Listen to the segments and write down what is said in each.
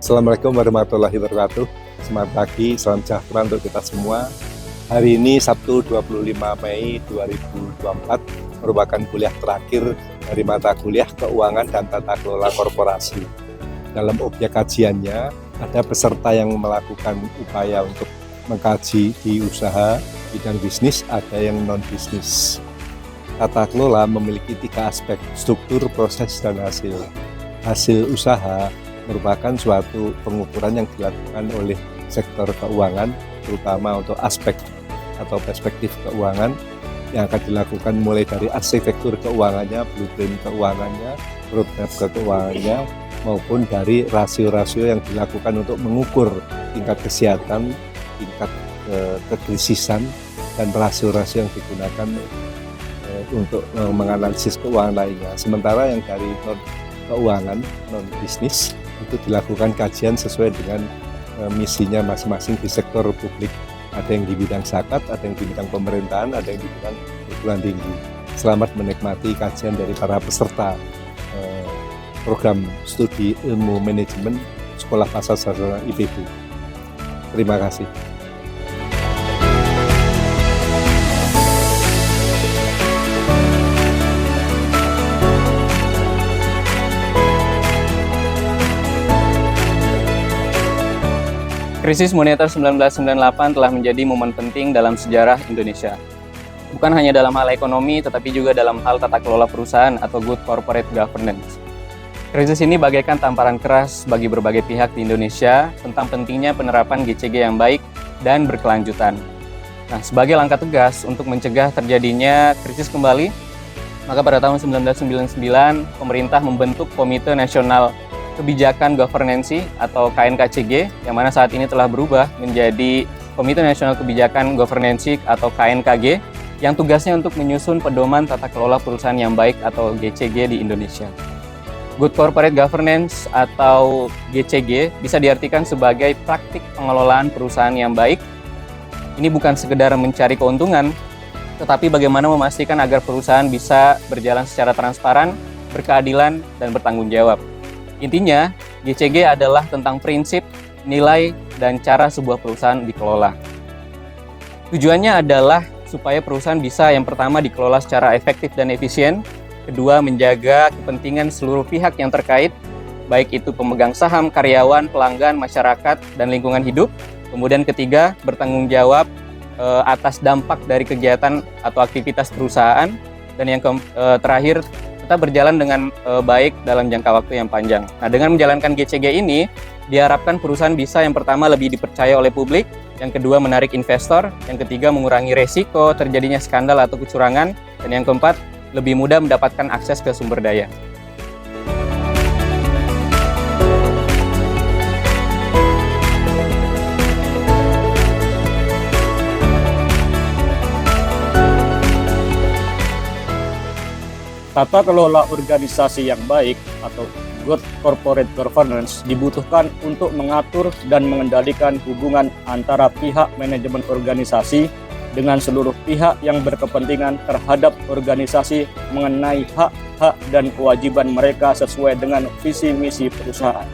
Assalamualaikum warahmatullahi wabarakatuh. Selamat pagi, salam sejahtera untuk kita semua. Hari ini Sabtu 25 Mei 2024 merupakan kuliah terakhir dari mata kuliah Keuangan dan Tata Kelola Korporasi. Dalam objek kajiannya, ada peserta yang melakukan upaya untuk mengkaji di usaha, bidang bisnis, ada yang non-bisnis. Tata kelola memiliki 3 aspek, struktur, proses, dan hasil. Hasil usaha merupakan suatu pengukuran yang dilakukan oleh sektor keuangan, terutama untuk aspek atau perspektif keuangan yang akan dilakukan mulai dari arsitektur keuangannya, blueprint keuangannya, roadmap keuangannya, maupun dari rasio-rasio yang dilakukan untuk mengukur tingkat kesehatan, tingkat kekrisisan, dan rasio-rasio yang digunakan untuk menganalisis keuangan lainnya. Sementara yang dari non-keuangan, non-bisnis, itu dilakukan kajian sesuai dengan misinya masing-masing di sektor publik. Ada yang di bidang zakat, ada yang di bidang pemerintahan, ada yang di bidang perguruan tinggi. Selamat menikmati kajian dari para peserta program studi ilmu manajemen Sekolah Pasar Sarjana IPB. Terima kasih. Krisis moneter 1998 telah menjadi momen penting dalam sejarah Indonesia. Bukan hanya dalam hal ekonomi, tetapi juga dalam hal tata kelola perusahaan atau good corporate governance. Krisis ini bagaikan tamparan keras bagi berbagai pihak di Indonesia tentang pentingnya penerapan GCG yang baik dan berkelanjutan. Nah, sebagai langkah tegas untuk mencegah terjadinya krisis kembali, maka pada tahun 1999, pemerintah membentuk Komite Nasional Kebijakan Governansi atau KNKCG, yang mana saat ini telah berubah menjadi Komite Nasional Kebijakan Governansi atau KNKG, yang tugasnya untuk menyusun pedoman tata kelola perusahaan yang baik atau GCG di Indonesia. Good Corporate Governance atau GCG bisa diartikan sebagai praktik pengelolaan perusahaan yang baik. Ini bukan sekedar mencari keuntungan, tetapi bagaimana memastikan agar perusahaan bisa berjalan secara transparan, berkeadilan, dan bertanggung jawab. Intinya, GCG adalah tentang prinsip, nilai, dan cara sebuah perusahaan dikelola. Tujuannya adalah supaya perusahaan bisa yang pertama dikelola secara efektif dan efisien, kedua menjaga kepentingan seluruh pihak yang terkait, baik itu pemegang saham, karyawan, pelanggan, masyarakat, dan lingkungan hidup, kemudian ketiga bertanggung jawab atas dampak dari kegiatan atau aktivitas perusahaan, dan yang terakhir tetap berjalan dengan baik dalam jangka waktu yang panjang. Nah, dengan menjalankan GCG ini, diharapkan perusahaan bisa yang pertama lebih dipercaya oleh publik, yang kedua menarik investor, yang ketiga mengurangi resiko terjadinya skandal atau kecurangan, dan yang keempat lebih mudah mendapatkan akses ke sumber daya. Tata kelola organisasi yang baik atau good corporate governance dibutuhkan untuk mengatur dan mengendalikan hubungan antara pihak manajemen organisasi dengan seluruh pihak yang berkepentingan terhadap organisasi mengenai hak-hak dan kewajiban mereka sesuai dengan visi misi perusahaan.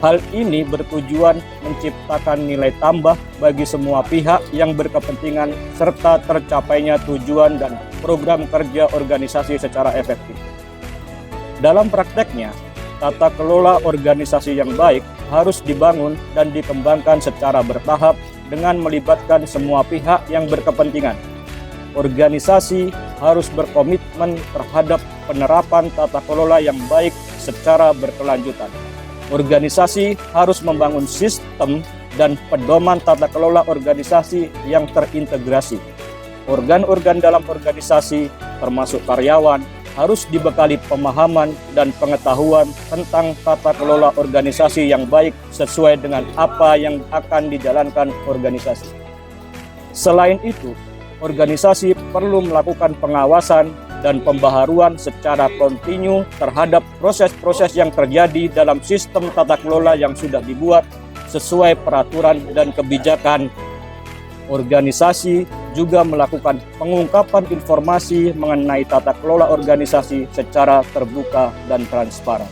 Hal ini bertujuan menciptakan nilai tambah bagi semua pihak yang berkepentingan serta tercapainya tujuan dan program kerja organisasi secara efektif. Dalam prakteknya, tata kelola organisasi yang baik harus dibangun dan dikembangkan secara bertahap dengan melibatkan semua pihak yang berkepentingan. Organisasi harus berkomitmen terhadap penerapan tata kelola yang baik secara berkelanjutan. Organisasi harus membangun sistem dan pedoman tata kelola organisasi yang terintegrasi. Organ-organ dalam organisasi, termasuk karyawan, harus dibekali pemahaman dan pengetahuan tentang tata kelola organisasi yang baik sesuai dengan apa yang akan dijalankan organisasi. Selain itu, organisasi perlu melakukan pengawasan dan pembaharuan secara kontinu terhadap proses-proses yang terjadi dalam sistem tata kelola yang sudah dibuat sesuai peraturan dan kebijakan. Organisasi juga melakukan pengungkapan informasi mengenai tata kelola organisasi secara terbuka dan transparan.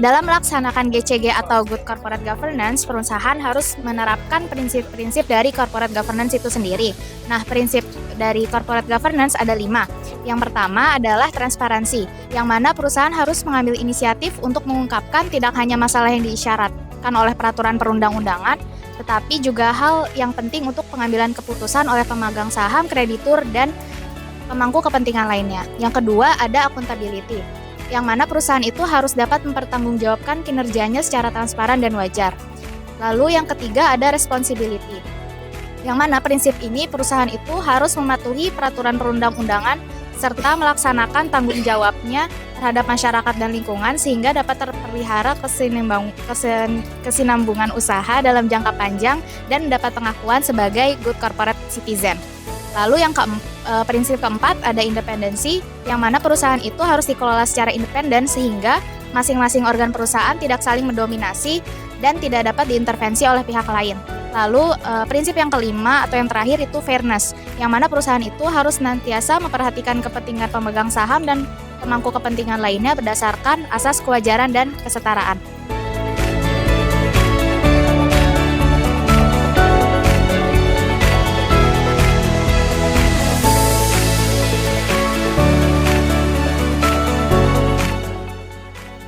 Dalam melaksanakan GCG atau Good Corporate Governance, perusahaan harus menerapkan prinsip-prinsip dari corporate governance itu sendiri. Nah, prinsip dari corporate governance ada 5. Yang pertama adalah transparansi, yang mana perusahaan harus mengambil inisiatif untuk mengungkapkan tidak hanya masalah yang diisyaratkan oleh peraturan perundang-undangan, tetapi juga hal yang penting untuk pengambilan keputusan oleh pemegang saham, kreditur, dan pemangku kepentingan lainnya. Yang kedua ada accountability, yang mana perusahaan itu harus dapat mempertanggungjawabkan kinerjanya secara transparan dan wajar. Lalu yang ketiga ada responsibility, yang mana prinsip ini perusahaan itu harus mematuhi peraturan perundang-undangan serta melaksanakan tanggung jawabnya terhadap masyarakat dan lingkungan sehingga dapat terpelihara kesinambungan usaha dalam jangka panjang dan mendapat pengakuan sebagai good corporate citizen. Lalu yang prinsip keempat ada independensi, yang mana perusahaan itu harus dikelola secara independen sehingga masing-masing organ perusahaan tidak saling mendominasi dan tidak dapat diintervensi oleh pihak lain. Lalu prinsip yang kelima atau yang terakhir itu fairness, yang mana perusahaan itu harus senantiasa memperhatikan kepentingan pemegang saham dan pemangku kepentingan lainnya berdasarkan asas kewajaran dan kesetaraan.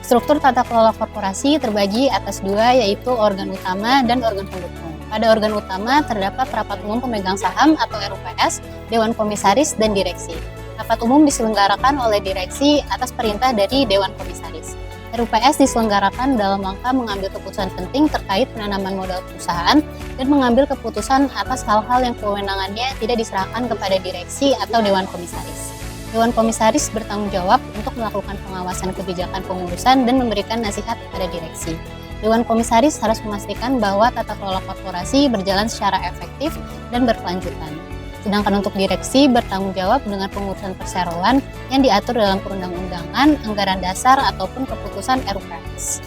Struktur tata kelola korporasi terbagi atas 2, yaitu organ utama dan organ pendukung. Pada organ utama terdapat rapat umum pemegang saham atau RUPS, dewan komisaris, dan direksi. Rapat umum diselenggarakan oleh direksi atas perintah dari dewan komisaris. RUPS diselenggarakan dalam rangka mengambil keputusan penting terkait penanaman modal perusahaan dan mengambil keputusan atas hal-hal yang kewenangannya tidak diserahkan kepada direksi atau dewan komisaris. Dewan Komisaris bertanggung jawab untuk melakukan pengawasan kebijakan pengurusan dan memberikan nasihat kepada direksi. Dewan Komisaris harus memastikan bahwa tata kelola korporasi berjalan secara efektif dan berkelanjutan. Sedangkan untuk direksi bertanggung jawab dengan pengurusan perseroan yang diatur dalam perundang-undangan, anggaran dasar, ataupun keputusan RUPS.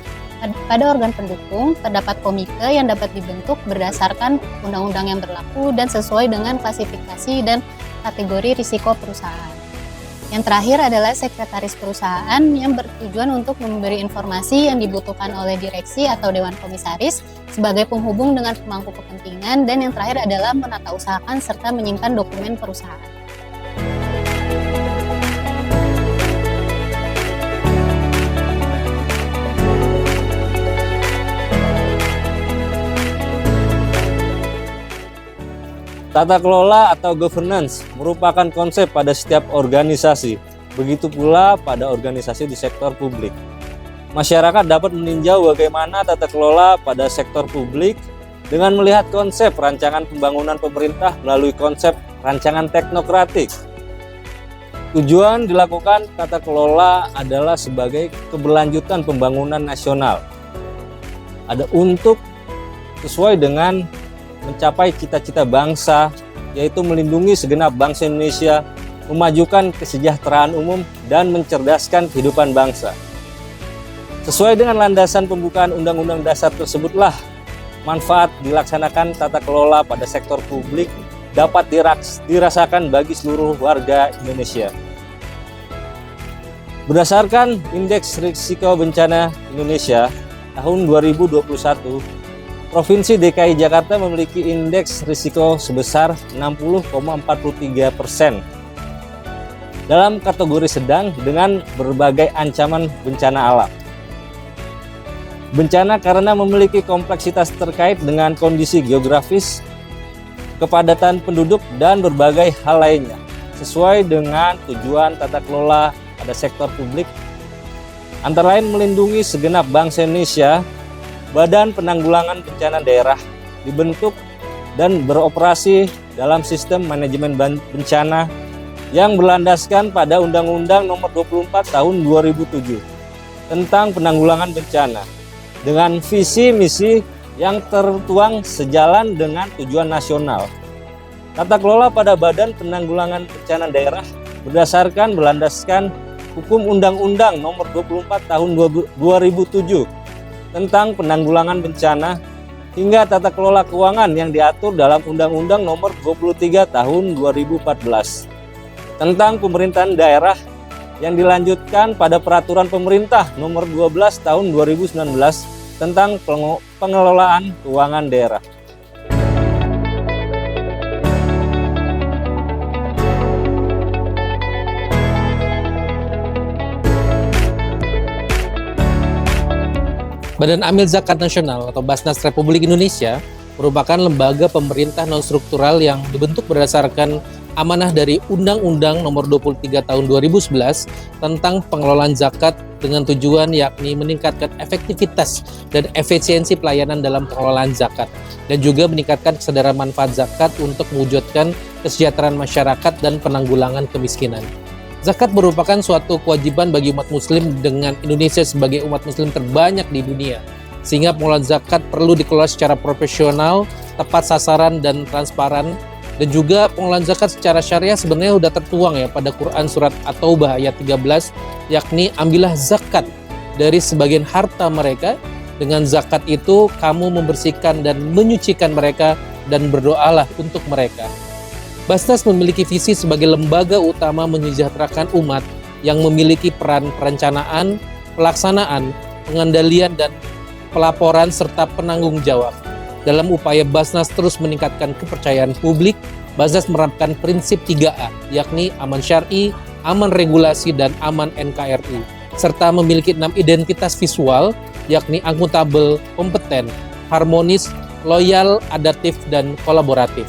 Pada organ pendukung, terdapat komite yang dapat dibentuk berdasarkan undang-undang yang berlaku dan sesuai dengan klasifikasi dan kategori risiko perusahaan. Yang terakhir adalah sekretaris perusahaan yang bertujuan untuk memberi informasi yang dibutuhkan oleh direksi atau dewan komisaris sebagai penghubung dengan pemangku kepentingan, dan yang terakhir adalah menata usahakan serta menyimpan dokumen perusahaan. Tata kelola atau governance merupakan konsep pada setiap organisasi, begitu pula pada organisasi di sektor publik. Masyarakat dapat meninjau bagaimana tata kelola pada sektor publik dengan melihat konsep rancangan pembangunan pemerintah melalui konsep rancangan teknokratik. Tujuan dilakukan tata kelola adalah sebagai keberlanjutan pembangunan nasional. Ada untuk sesuai dengan mencapai cita-cita bangsa, yaitu melindungi segenap bangsa Indonesia, memajukan kesejahteraan umum, dan mencerdaskan kehidupan bangsa. Sesuai dengan landasan pembukaan Undang-Undang Dasar tersebutlah, manfaat dilaksanakan tata kelola pada sektor publik dapat dirasakan bagi seluruh warga Indonesia. Berdasarkan Indeks Risiko Bencana Indonesia tahun 2021, Provinsi DKI Jakarta memiliki indeks risiko sebesar 60,43% dalam kategori sedang dengan berbagai ancaman bencana alam. Bencana karena memiliki kompleksitas terkait dengan kondisi geografis, kepadatan penduduk, dan berbagai hal lainnya. Sesuai dengan tujuan tata kelola pada sektor publik, antara lain melindungi segenap bangsa Indonesia, Badan Penanggulangan Bencana Daerah dibentuk dan beroperasi dalam sistem manajemen bencana yang berlandaskan pada Undang-Undang Nomor 24 Tahun 2007 tentang penanggulangan bencana dengan visi misi yang tertuang sejalan dengan tujuan nasional. Tata kelola pada Badan Penanggulangan Bencana Daerah berlandaskan Hukum Undang-Undang Nomor 24 Tahun 2007 tentang penanggulangan bencana hingga tata kelola keuangan yang diatur dalam Undang-Undang Nomor 23 Tahun 2014 tentang pemerintahan daerah yang dilanjutkan pada Peraturan Pemerintah Nomor 12 Tahun 2019 tentang pengelolaan keuangan daerah. Badan Amil Zakat Nasional atau Basnas Republik Indonesia merupakan lembaga pemerintah non-struktural yang dibentuk berdasarkan amanah dari Undang-Undang Nomor 23 Tahun 2011 tentang pengelolaan zakat dengan tujuan yakni meningkatkan efektivitas dan efisiensi pelayanan dalam pengelolaan zakat dan juga meningkatkan kesadaran manfaat zakat untuk mewujudkan kesejahteraan masyarakat dan penanggulangan kemiskinan. Zakat merupakan suatu kewajiban bagi umat muslim dengan Indonesia sebagai umat muslim terbanyak di dunia. Sehingga pengelolaan zakat perlu dikelola secara profesional, tepat sasaran dan transparan. Dan juga pengelolaan zakat secara syariah sebenarnya sudah tertuang ya pada Quran surat At-Taubah ayat 13, yakni ambillah zakat dari sebagian harta mereka. Dengan zakat itu kamu membersihkan dan menyucikan mereka dan berdoalah untuk mereka. Basnas memiliki visi sebagai lembaga utama menyejahterakan umat yang memiliki peran perencanaan, pelaksanaan, pengendalian, dan pelaporan serta penanggung jawab. Dalam upaya Basnas terus meningkatkan kepercayaan publik, Basnas menerapkan prinsip 3A, yakni aman syar'i, aman regulasi, dan aman NKRI, serta memiliki 6 identitas visual, yakni akuntabel, kompeten, harmonis, loyal, adaptif, dan kolaboratif.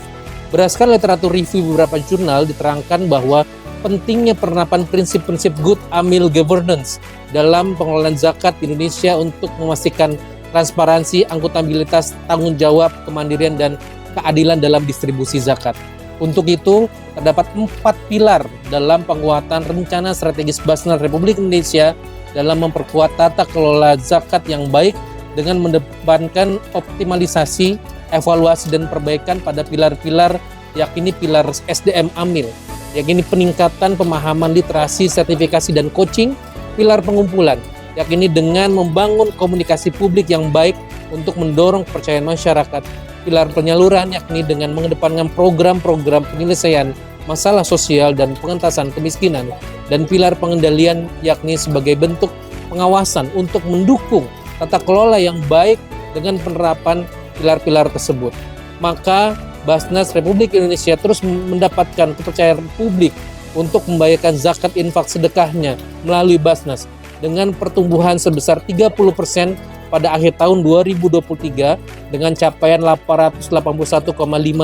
Berdasarkan literatur review beberapa jurnal diterangkan bahwa pentingnya penerapan prinsip-prinsip good amil governance dalam pengelolaan zakat di Indonesia untuk memastikan transparansi, akuntabilitas, tanggung jawab, kemandirian, dan keadilan dalam distribusi zakat. Untuk itu, terdapat 4 pilar dalam penguatan rencana strategis Basnas Republik Indonesia dalam memperkuat tata kelola zakat yang baik dengan mendepankan optimalisasi, evaluasi, dan perbaikan pada pilar-pilar, yakni pilar SDM Amil, yakni peningkatan pemahaman literasi, sertifikasi, dan coaching, pilar pengumpulan, yakni dengan membangun komunikasi publik yang baik untuk mendorong kepercayaan masyarakat, pilar penyaluran, yakni dengan mengedepankan program-program penyelesaian masalah sosial dan pengentasan kemiskinan, dan pilar pengendalian, yakni sebagai bentuk pengawasan untuk mendukung tata kelola yang baik dengan penerapan pilar-pilar tersebut. Maka Basnas Republik Indonesia terus mendapatkan kepercayaan publik untuk membayarkan zakat infak sedekahnya melalui Basnas dengan pertumbuhan sebesar 30% pada akhir tahun 2023 dengan capaian 881,5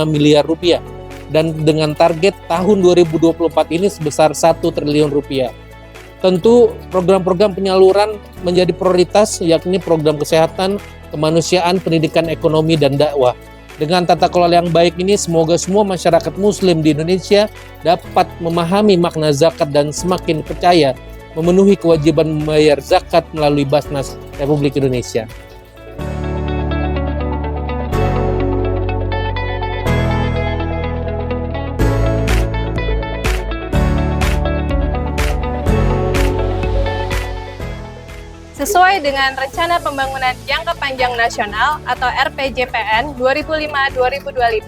miliar rupiah dan dengan target tahun 2024 ini sebesar 1 triliun rupiah. Tentu program-program penyaluran menjadi prioritas, yakni program kesehatan, kemanusiaan, pendidikan, ekonomi, dan dakwah. Dengan tata kelola yang baik ini, semoga semua masyarakat muslim di Indonesia dapat memahami makna zakat dan semakin percaya memenuhi kewajiban membayar zakat melalui Basnas Republik Indonesia. Sesuai dengan Rencana Pembangunan Jangka Panjang Nasional atau RPJPN 2005-2025,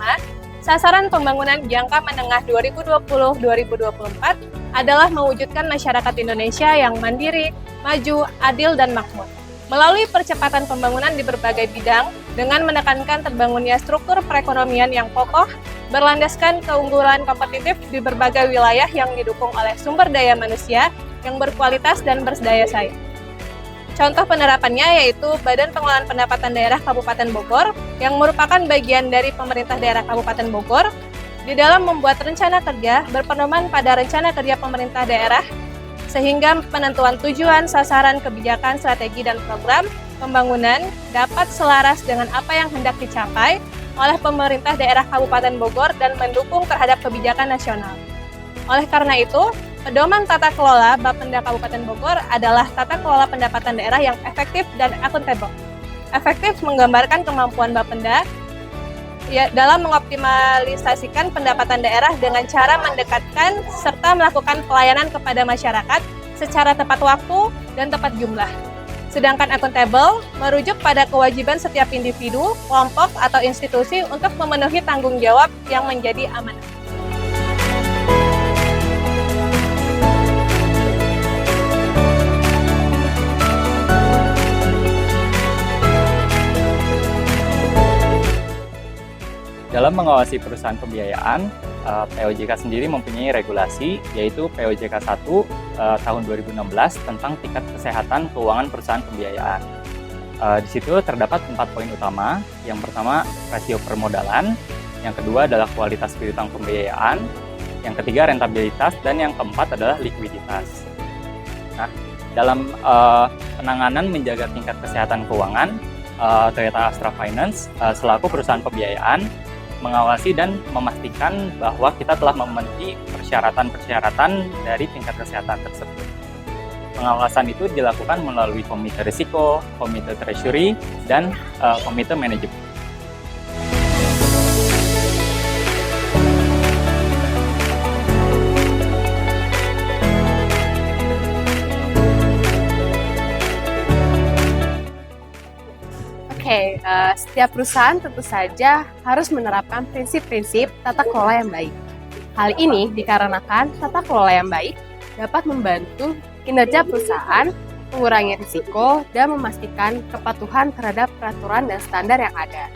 sasaran pembangunan jangka menengah 2020-2024 adalah mewujudkan masyarakat Indonesia yang mandiri, maju, adil, dan makmur. Melalui percepatan pembangunan di berbagai bidang dengan menekankan terbangunnya struktur perekonomian yang kokoh, berlandaskan keunggulan kompetitif di berbagai wilayah yang didukung oleh sumber daya manusia yang berkualitas dan berdaya saing. Contoh penerapannya yaitu Badan Pengelolaan Pendapatan Daerah Kabupaten Bogor yang merupakan bagian dari pemerintah daerah Kabupaten Bogor di dalam membuat rencana kerja berpedoman pada rencana kerja pemerintah daerah sehingga penentuan tujuan, sasaran, kebijakan, strategi, dan program pembangunan dapat selaras dengan apa yang hendak dicapai oleh pemerintah daerah Kabupaten Bogor dan mendukung terhadap kebijakan nasional. Oleh karena itu, pedoman tata kelola Bapenda Kabupaten Bogor adalah tata kelola pendapatan daerah yang efektif dan akuntabel. Efektif menggambarkan kemampuan Bapenda dalam mengoptimalisasikan pendapatan daerah dengan cara mendekatkan serta melakukan pelayanan kepada masyarakat secara tepat waktu dan tepat jumlah. Sedangkan akuntabel merujuk pada kewajiban setiap individu, kelompok, atau institusi untuk memenuhi tanggung jawab yang menjadi amanah. Dalam mengawasi perusahaan pembiayaan, POJK sendiri mempunyai regulasi, yaitu POJK 1 tahun 2016 tentang tingkat kesehatan keuangan perusahaan pembiayaan. Di situ terdapat 4 poin utama. Yang pertama, rasio permodalan. Yang kedua adalah kualitas piutang pembiayaan. Yang ketiga, rentabilitas. Dan yang keempat adalah likuiditas. Nah, dalam penanganan menjaga tingkat kesehatan keuangan, Toyota Astra Finance selaku perusahaan pembiayaan mengawasi dan memastikan bahwa kita telah memenuhi persyaratan-persyaratan dari tingkat kesehatan tersebut. Pengawasan itu dilakukan melalui komite risiko, komite treasury, dan komite manajemen. Oke, setiap perusahaan tentu saja harus menerapkan prinsip-prinsip tata kelola yang baik. Hal ini dikarenakan tata kelola yang baik dapat membantu kinerja perusahaan, mengurangi risiko, dan memastikan kepatuhan terhadap peraturan dan standar yang ada.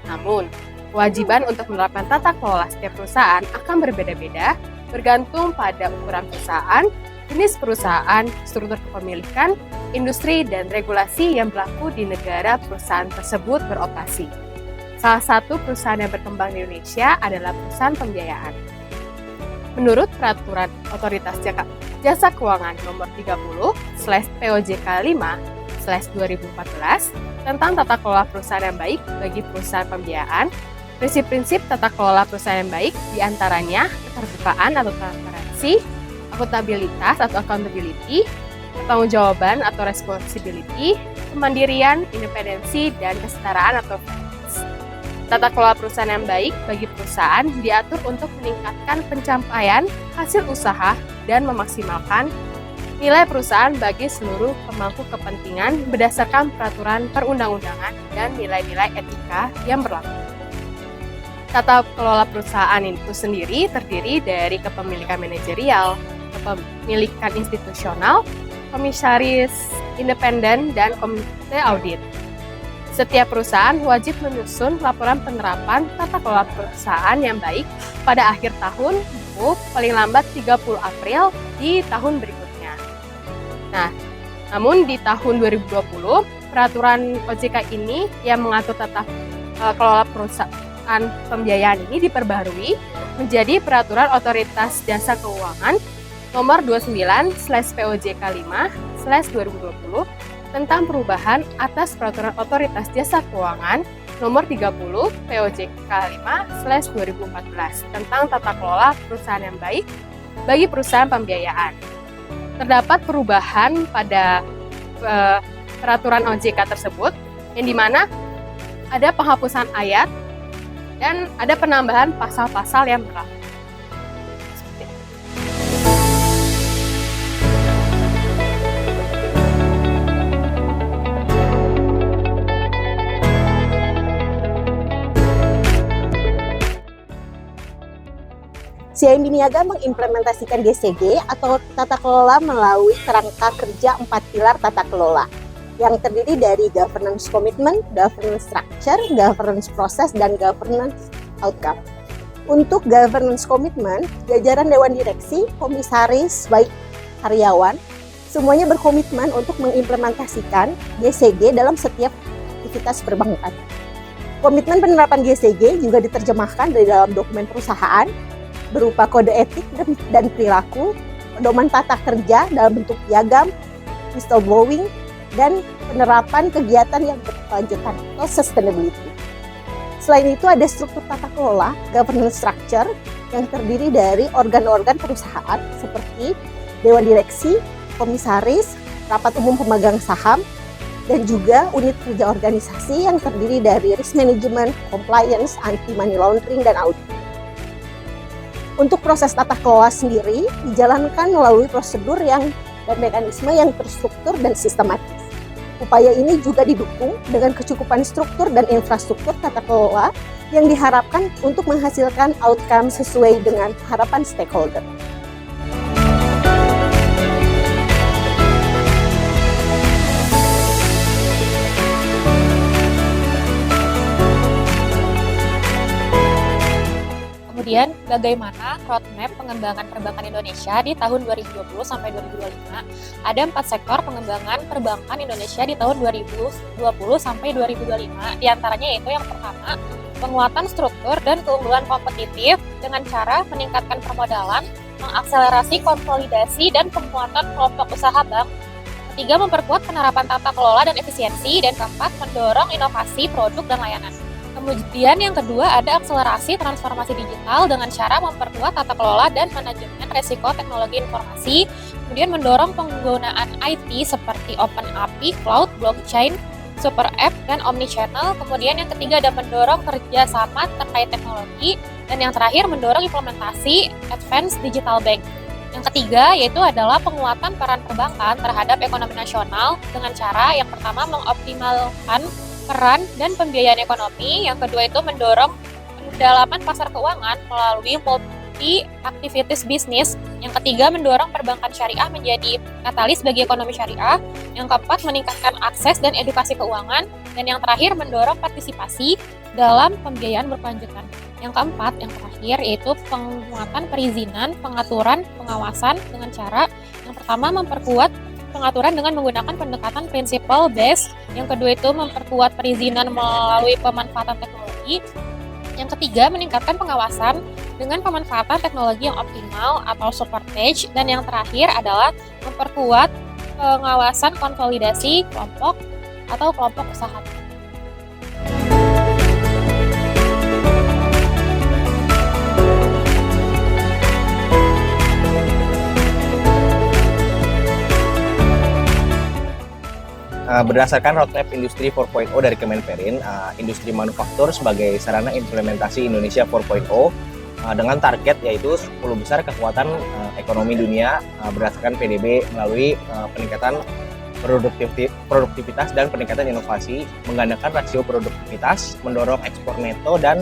Namun, kewajiban untuk menerapkan tata kelola setiap perusahaan akan berbeda-beda bergantung pada ukuran perusahaan, jenis perusahaan, struktur kepemilikan, industri, dan regulasi yang berlaku di negara perusahaan tersebut beroperasi. Salah satu perusahaan yang berkembang di Indonesia adalah perusahaan pembiayaan. Menurut Peraturan Otoritas Jasa Keuangan Nomor 30/POJK 5/2014 tentang tata kelola perusahaan yang baik bagi perusahaan pembiayaan, prinsip-prinsip tata kelola perusahaan yang baik diantaranya keterbukaan atau transparansi, akuntabilitas atau accountability, pertanggungjawaban atau responsibility, kemandirian, independensi, dan kesetaraan atau fairness. Tata kelola perusahaan yang baik bagi perusahaan diatur untuk meningkatkan pencapaian hasil usaha dan memaksimalkan nilai perusahaan bagi seluruh pemangku kepentingan berdasarkan peraturan perundang-undangan dan nilai-nilai etika yang berlaku. Tata kelola perusahaan itu sendiri terdiri dari kepemilikan manajerial, kepemilikan institusional, komisaris independen, dan komite audit. Setiap perusahaan wajib menyusun laporan penerapan tata kelola perusahaan yang baik pada akhir tahun, paling lambat 30 April di tahun berikutnya. Nah, namun di tahun 2020, peraturan OJK ini yang mengatur tata kelola perusahaan pembiayaan ini diperbarui menjadi Peraturan Otoritas Jasa Keuangan Nomor 29/POJK 5/2020 tentang perubahan atas Peraturan Otoritas Jasa Keuangan Nomor 30 POJK 5/2014 tentang tata kelola perusahaan yang baik bagi perusahaan pembiayaan. Terdapat perubahan pada peraturan OJK tersebut yang dimana ada penghapusan ayat dan ada penambahan pasal-pasal yang berlaku. CIMB Niaga mengimplementasikan GCG atau tata kelola melalui kerangka kerja 4 pilar tata kelola yang terdiri dari governance commitment, governance structure, governance process, dan governance outcome. Untuk governance commitment, jajaran Dewan Direksi, komisaris, baik karyawan, semuanya berkomitmen untuk mengimplementasikan GCG dalam setiap aktivitas perbankan. Komitmen penerapan GCG juga diterjemahkan dari dalam dokumen perusahaan, berupa kode etik dan perilaku, pedoman tata kerja dalam bentuk piagam, whistleblowing, dan penerapan kegiatan yang berkelanjutan atau sustainability. Selain itu ada struktur tata kelola, governance structure, yang terdiri dari organ-organ perusahaan seperti Dewan Direksi, Komisaris, Rapat Umum Pemegang Saham, dan juga unit kerja organisasi yang terdiri dari risk management, compliance, anti-money laundering, dan audit. Untuk proses tata kelola sendiri dijalankan melalui prosedur dan mekanisme yang terstruktur dan sistematis. Upaya ini juga didukung dengan kecukupan struktur dan infrastruktur tata kelola yang diharapkan untuk menghasilkan outcome sesuai dengan harapan stakeholder. Kemudian, bagaimana roadmap pengembangan perbankan Indonesia di tahun 2020 sampai 2025? Ada 4 sektor pengembangan perbankan Indonesia di tahun 2020 sampai 2025. Di antaranya yaitu yang pertama, penguatan struktur dan keunggulan kompetitif dengan cara meningkatkan permodalan, mengakselerasi konsolidasi dan penguatan kelompok usaha bank. Ketiga, memperkuat penerapan tata kelola dan efisiensi. Dan keempat, mendorong inovasi produk dan layanan. Kemudian yang kedua ada akselerasi transformasi digital dengan cara memperkuat tata kelola dan manajemen resiko teknologi informasi. Kemudian mendorong penggunaan IT seperti Open API, Cloud, Blockchain, Super App, dan Omnichannel. Kemudian yang ketiga ada mendorong kerjasama terkait teknologi. Dan yang terakhir mendorong implementasi Advanced Digital Bank. Yang ketiga yaitu adalah penguatan peran perbankan terhadap ekonomi nasional dengan cara yang pertama mengoptimalkan peran dan pembiayaan ekonomi. Yang kedua itu mendorong pendalaman pasar keuangan melalui multi activities bisnis. Yang ketiga mendorong perbankan syariah menjadi katalis bagi ekonomi syariah. Yang keempat meningkatkan akses dan edukasi keuangan. Dan yang terakhir mendorong partisipasi dalam pembiayaan berkelanjutan. Yang keempat, yang terakhir yaitu penguatan perizinan, pengaturan, pengawasan dengan cara yang pertama memperkuat pengaturan dengan menggunakan pendekatan principle based. Yang kedua itu memperkuat perizinan melalui pemanfaatan teknologi. Yang ketiga meningkatkan pengawasan dengan pemanfaatan teknologi yang optimal atau supertage. Dan yang terakhir adalah memperkuat pengawasan konsolidasi kelompok atau kelompok usaha. Berdasarkan roadmap industri 4.0 dari Kemenperin, industri manufaktur sebagai sarana implementasi Indonesia 4.0 dengan target yaitu 10 besar kekuatan ekonomi dunia berdasarkan PDB melalui peningkatan produktivitas dan peningkatan inovasi, menggandakan rasio produktivitas, mendorong ekspor neto dan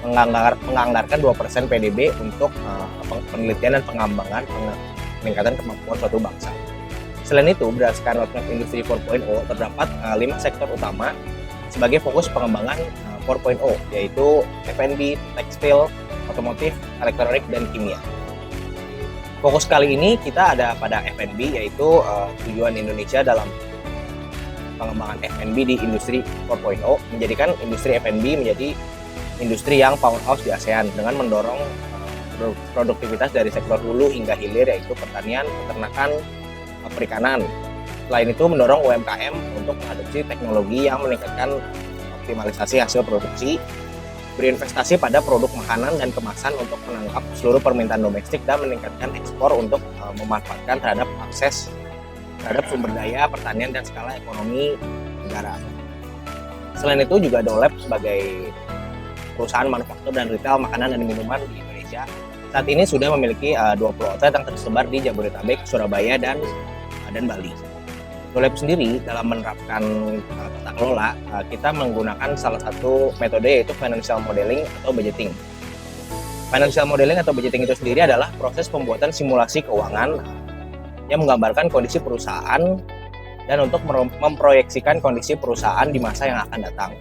menganggarkan 2% PDB untuk penelitian dan pengembangan peningkatan kemampuan suatu bangsa. Selain itu, berdasarkan roadmap industri 4.0 terdapat 5 sektor utama sebagai fokus pengembangan 4.0 yaitu F&B, tekstil, otomotif, elektronik, dan kimia. Fokus kali ini kita ada pada F&B yaitu tujuan Indonesia dalam pengembangan F&B di industri 4.0 menjadikan industri F&B menjadi industri yang powerhouse di ASEAN dengan mendorong produktivitas dari sektor hulu hingga hilir yaitu pertanian, peternakan, perikanan. Selain itu mendorong UMKM untuk mengadopsi teknologi yang meningkatkan optimalisasi hasil produksi, berinvestasi pada produk makanan dan kemasan untuk menangkap seluruh permintaan domestik dan meningkatkan ekspor untuk memanfaatkan terhadap akses terhadap sumber daya, pertanian, dan skala ekonomi negara. Selain itu juga Dolep sebagai perusahaan manufaktur dan retail makanan dan minuman di Indonesia saat ini sudah memiliki 20 outlet yang tersebar di Jabodetabek, Surabaya, dan Bali. Dolep sendiri dalam menerapkan tata kelola, kita menggunakan salah satu metode yaitu financial modeling atau budgeting. Financial modeling atau budgeting itu sendiri adalah proses pembuatan simulasi keuangan yang menggambarkan kondisi perusahaan dan untuk memproyeksikan kondisi perusahaan di masa yang akan datang.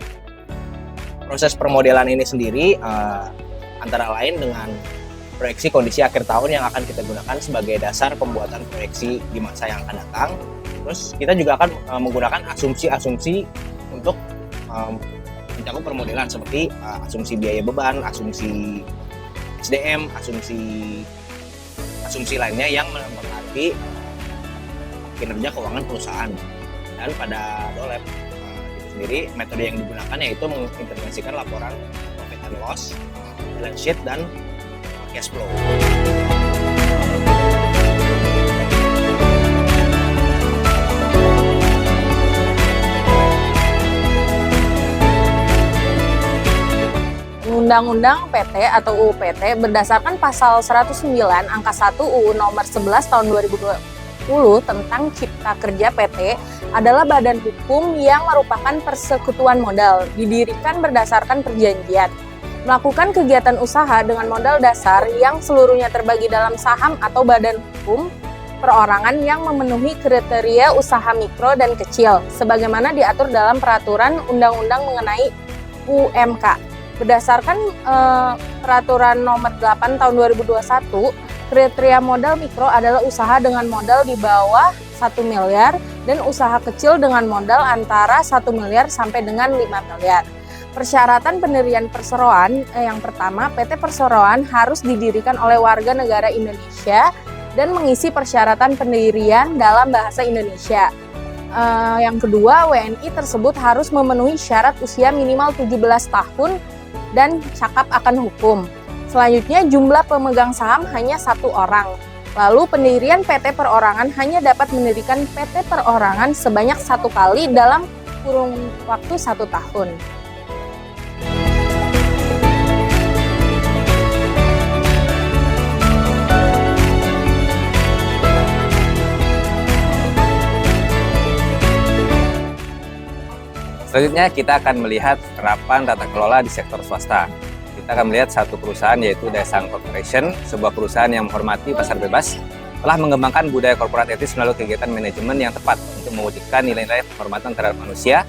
Proses permodelan ini sendiri antara lain dengan proyeksi kondisi akhir tahun yang akan kita gunakan sebagai dasar pembuatan proyeksi di masa yang akan datang. Terus kita juga akan menggunakan asumsi-asumsi untuk mencakup permodelan seperti asumsi biaya beban, asumsi SDM, asumsi lainnya yang mempengaruhi kinerja keuangan perusahaan. Dan pada Dolep itu sendiri metode yang digunakan yaitu mengintervensikan laporan profit and loss, balance sheet, dan cash flow. Undang-Undang PT atau UU PT berdasarkan pasal 109 angka 1 UU nomor 11 tahun 2020 tentang Cipta Kerja PT adalah badan hukum yang merupakan persekutuan modal, didirikan berdasarkan perjanjian. Melakukan kegiatan usaha dengan modal dasar yang seluruhnya terbagi dalam saham atau badan hukum perorangan yang memenuhi kriteria usaha mikro dan kecil sebagaimana diatur dalam peraturan undang-undang mengenai UMK. Berdasarkan Peraturan Nomor 8 Tahun 2021, kriteria modal mikro adalah usaha dengan modal di bawah 1 miliar dan usaha kecil dengan modal antara 1 miliar sampai dengan 5 miliar. Persyaratan pendirian perseroan yang pertama, PT Perseroan harus didirikan oleh warga negara Indonesia dan mengisi persyaratan pendirian dalam bahasa Indonesia. Yang kedua, WNI tersebut harus memenuhi syarat usia minimal 17 tahun dan cakap akan hukum. Selanjutnya, jumlah pemegang saham hanya 1 orang. Lalu pendirian PT Perorangan hanya dapat mendirikan PT Perorangan sebanyak 1 kali dalam kurun waktu 1 tahun. Selanjutnya kita akan melihat penerapan tata kelola di sektor swasta. Kita akan melihat satu perusahaan yaitu Daesang Corporation, sebuah perusahaan yang menghormati pasar bebas, telah mengembangkan budaya korporat etis melalui kegiatan manajemen yang tepat untuk mewujudkan nilai-nilai penghormatan terhadap manusia,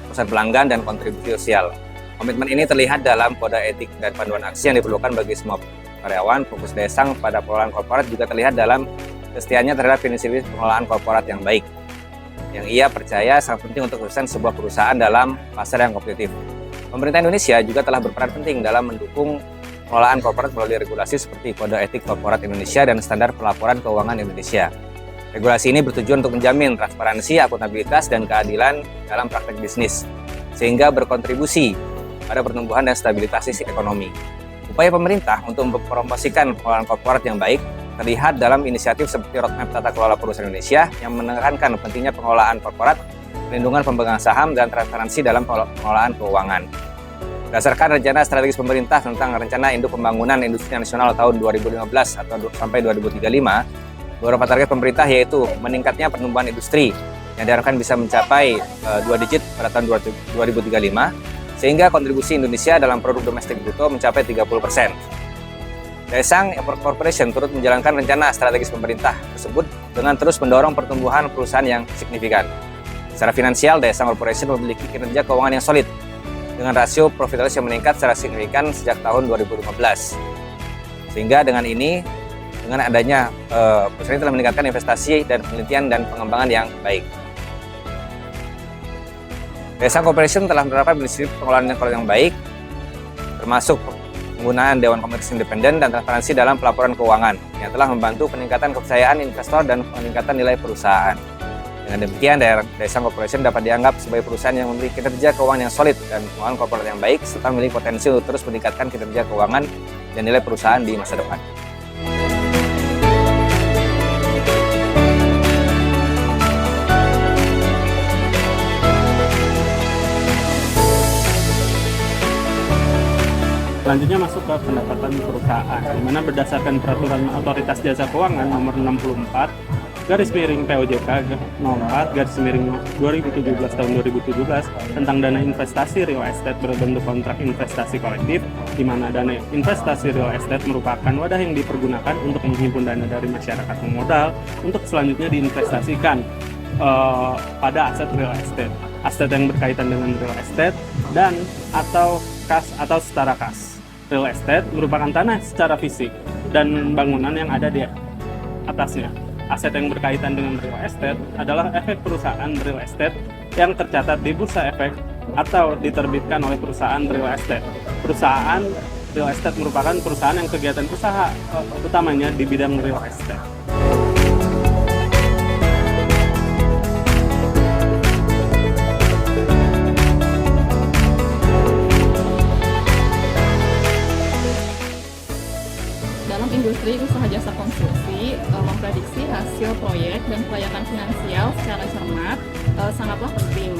perusahaan pelanggan, dan kontribusi sosial. Komitmen ini terlihat dalam kode etik dan panduan aksi yang diperlukan bagi semua karyawan. Fokus Daesang pada pengelolaan korporat juga terlihat dalam kesetiaannya terhadap prinsip pengelolaan korporat yang baik, yang ia percaya sangat penting untuk kesuksesan sebuah perusahaan dalam pasar yang kompetitif. Pemerintah Indonesia juga telah berperan penting dalam mendukung pengelolaan korporat melalui regulasi seperti Kode Etik Korporat Indonesia dan Standar Pelaporan Keuangan Indonesia. Regulasi ini bertujuan untuk menjamin transparansi, akuntabilitas, dan keadilan dalam praktek bisnis, sehingga berkontribusi pada pertumbuhan dan stabilitas ekonomi. Upaya pemerintah untuk mempromosikan pengelolaan korporat yang baik terlihat dalam inisiatif seperti Roadmap Tata Kelola Perusahaan Indonesia yang menekankan pentingnya pengelolaan korporat, perlindungan pemegang saham, dan transparansi dalam pengelolaan keuangan. Berdasarkan rencana strategis pemerintah tentang Rencana Induk Pembangunan Industri Nasional tahun 2015 atau sampai 2035, beberapa target pemerintah yaitu meningkatnya pertumbuhan industri yang diharapkan bisa mencapai 2 digit pada tahun 2035, sehingga kontribusi Indonesia dalam produk domestik bruto mencapai 30%. Daesang Corporation turut menjalankan rencana strategis pemerintah tersebut dengan terus mendorong pertumbuhan perusahaan yang signifikan. Secara finansial, Daesang Corporation memiliki kinerja keuangan yang solid, dengan rasio profitabilitas yang meningkat secara signifikan sejak tahun 2015. Sehingga dengan adanya perusahaan ini telah meningkatkan investasi dan penelitian dan pengembangan yang baik. Daesang Corporation telah menerapkan prinsip pengelolaan yang baik, termasuk penggunaan Dewan Komisaris Independen dan transparansi dalam pelaporan keuangan yang telah membantu peningkatan kepercayaan investor dan peningkatan nilai perusahaan. Dengan demikian, Daesang Corporation dapat dianggap sebagai perusahaan yang memiliki kinerja keuangan yang solid dan pengelolaan korporat yang baik, serta memiliki potensi untuk terus meningkatkan kinerja keuangan dan nilai perusahaan di masa depan. Selanjutnya masuk ke pendapatan perusahaan, di mana berdasarkan Peraturan Otoritas Jasa Keuangan Nomor 64 garis miring POJK Nomor 4 garis miring 2017 tahun 2017 tentang dana investasi real estate berbentuk kontrak investasi kolektif, di mana dana investasi real estate merupakan wadah yang dipergunakan untuk menghimpun dana dari masyarakat pemodal untuk selanjutnya diinvestasikan pada aset real estate, aset yang berkaitan dengan real estate dan atau kas atau setara kas. Real estate merupakan tanah secara fisik dan bangunan yang ada di atasnya. Aset yang berkaitan dengan real estate adalah efek perusahaan real estate yang tercatat di bursa efek atau diterbitkan oleh perusahaan real estate. Perusahaan real estate merupakan perusahaan yang kegiatan usaha utamanya di bidang real estate. Industri usaha jasa konstruksi memprediksi hasil proyek dan pelayanan finansial secara cermat sangatlah penting.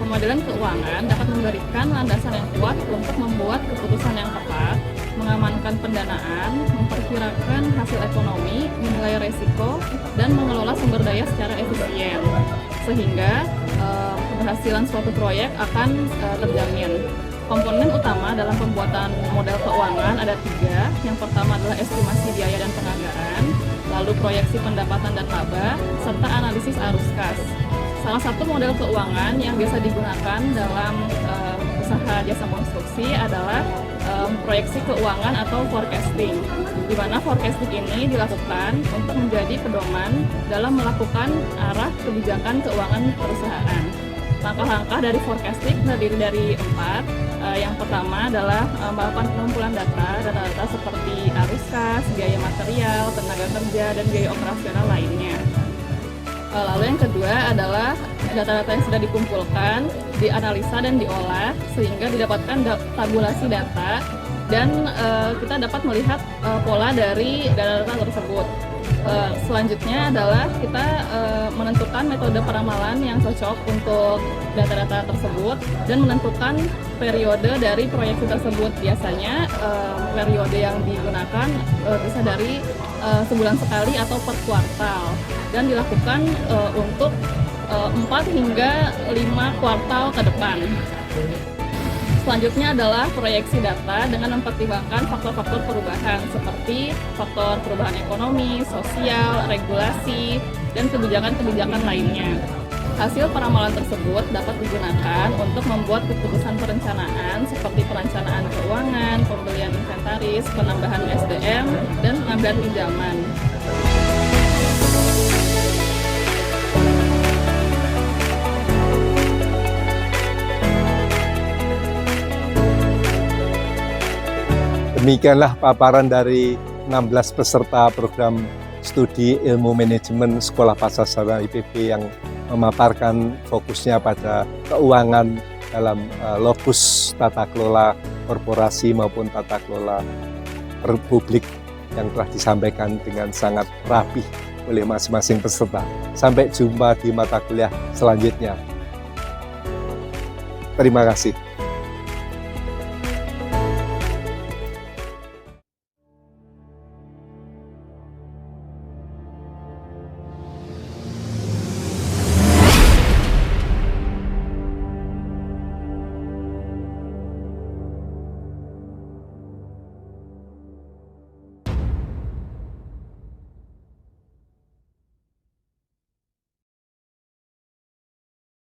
Pemodelan keuangan dapat memberikan landasan yang kuat untuk membuat keputusan yang tepat, mengamankan pendanaan, memperkirakan hasil ekonomi, menilai resiko, dan mengelola sumber daya secara efisien. Sehingga keberhasilan suatu proyek akan terjamin. Komponen utama dalam pembuatan model keuangan ada 3. Yang pertama adalah estimasi biaya dan penganggaran, lalu proyeksi pendapatan dan laba, serta analisis arus kas. Salah satu model keuangan yang biasa digunakan dalam usaha jasa konstruksi adalah proyeksi keuangan atau forecasting, di mana forecasting ini dilakukan untuk menjadi pedoman dalam melakukan arah kebijakan keuangan perusahaan. Langkah-langkah dari forecasting terdiri dari 4. Yang pertama adalah melakukan pengumpulan data seperti arus kas, biaya material, tenaga kerja, dan biaya operasional lainnya. Lalu yang kedua adalah data-data yang sudah dikumpulkan, dianalisa dan diolah sehingga didapatkan tabulasi data dan kita dapat melihat pola dari data-data tersebut. Selanjutnya adalah kita menentukan metode peramalan yang cocok untuk data-data tersebut dan menentukan periode dari proyeksi tersebut. Biasanya periode yang digunakan bisa dari sebulan sekali atau per kuartal dan dilakukan untuk 4 hingga 5 kuartal ke depan. Selanjutnya adalah proyeksi data dengan mempertimbangkan faktor-faktor perubahan seperti faktor perubahan ekonomi, sosial, regulasi, dan kebijakan-kebijakan lainnya. Hasil peramalan tersebut dapat digunakan untuk membuat keputusan perencanaan seperti perencanaan keuangan, pembelian inventaris, penambahan SDM, dan pengambilan pinjaman. Demikianlah paparan dari 16 peserta program studi ilmu manajemen Sekolah Parsasarana IPB yang memaparkan fokusnya pada keuangan dalam lokus tata kelola korporasi maupun tata kelola publik yang telah disampaikan dengan sangat rapih oleh masing-masing peserta. Sampai jumpa di mata kuliah selanjutnya. Terima kasih.